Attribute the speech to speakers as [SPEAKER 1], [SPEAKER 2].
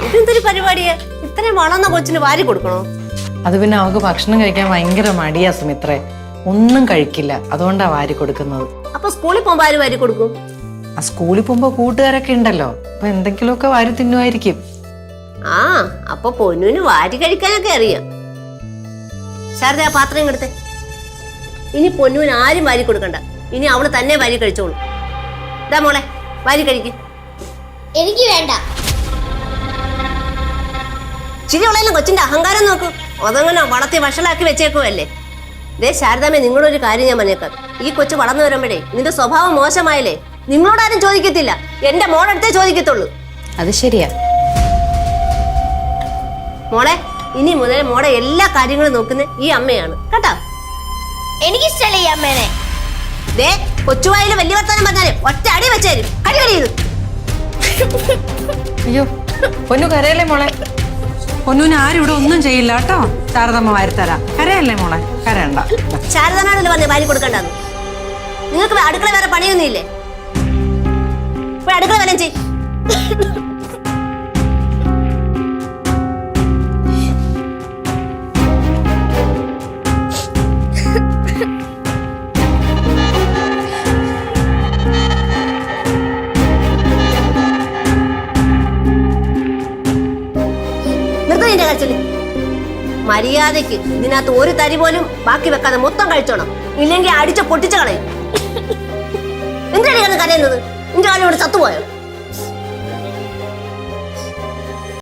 [SPEAKER 1] ഇതെന്തൊരു പരിപാടിയാ? ഇത്രയും വളർന്ന കൊച്ചിന് വാരി കൊടുക്കണോ?
[SPEAKER 2] അത് പിന്നെ അവൾക്ക് ഭക്ഷണം കഴിക്കാൻ ഭയങ്കര മടിയാ സുമിത്രേ. ഒന്നും കഴിക്കില്ല, അതുകൊണ്ടാ വാരി കൊടുക്കുന്നത്.
[SPEAKER 1] അപ്പൊ സ്കൂളിൽ പോകുമ്പോ ആര് വാരി കൊടുക്കും?
[SPEAKER 2] ആ സ്കൂളിൽ പോകുമ്പോ കൂട്ടുകാരൊക്കെ ഉണ്ടല്ലോ, അപ്പൊ എന്തെങ്കിലുമൊക്കെ വാരി തിന്നുമായിരിക്കും.
[SPEAKER 1] ആ അപ്പൊ പൊന്നുവിന് വാരി കഴിക്കാനൊക്കെ അറിയാം. ശാരദ, ആ പാത്രം എടുത്തേ. ഇനി പൊന്നുവിന് ആരും വാരി കൊടുക്കണ്ട, ഇനി അവള് തന്നെ വാരി കഴിച്ചോളൂ. ഇതാ മോളെ, വാരി കഴിക്ക്.
[SPEAKER 3] എനിക്ക് വേണ്ട.
[SPEAKER 1] ചിരി ഉള്ളതിലും കൊച്ചിന്റെ അഹങ്കാരം നോക്കൂ. അതങ്ങനെ വളർത്തി വഷളാക്കി വെച്ചേക്കുവല്ലേ. ദേ ശാരദാമ്മേ, നിങ്ങളൊരു കാര്യം ഞാൻ പറഞ്ഞേക്കാം. ഈ കൊച്ചു വളർന്നു വരുമ്പോഴേ നിന്റെ സ്വഭാവം മോശമായല്ലേ നിങ്ങളോടാരും ചോദിക്കത്തില്ല, എന്റെ മോളടുത്തേ ചോദിക്കത്തുള്ളൂ.
[SPEAKER 4] അത് ശരിയാ
[SPEAKER 1] മോളെ. ഇനി മുതൽ മോളെ എല്ലാ കാര്യങ്ങളും നോക്കുന്ന ഈ അമ്മയാണ് കേട്ടോ.
[SPEAKER 3] എനിക്കിഷ്ടല്ല ഈ അമ്മേനെ.
[SPEAKER 1] ദേ കൊച്ചുവായില് വലിയ വർത്താനം പറഞ്ഞാല് ഒറ്റ അടി വെച്ചേരും. കടി കടിയത്.
[SPEAKER 2] അയ്യോ, പൊന്നു കരയല്ലേ മോളെ. പൊന്നുവിന് ആരും ഇവിടെ ഒന്നും ചെയ്യില്ല കേട്ടോ. ശാരദമ്മ വാരിത്തരാം. കരയല്ലേ മോളെ, കരയണ്ട.
[SPEAKER 1] ശാരദനാണല്ലോ പറഞ്ഞേ വാരി കൊടുക്കണ്ടെന്ന്. നിങ്ങൾക്ക് അടുക്കള വേറെ പണിയൊന്നും ഇല്ലേ? ഇപ്പൊ അടുക്കള വല്ലം ചെയ്. മര്യാദക്ക് ഇതിനകത്ത് ഒരു തരി പോലും ബാക്കി വെക്കാതെ മൊത്തം കഴിച്ചോണം, ഇല്ലെങ്കിൽ അടിച്ച് പൊട്ടിച്ചു കളയും. എന്തിനാണ് കരയുന്നത്? നിന്റെ ആളിവിടെ ചത്തുപോയോ?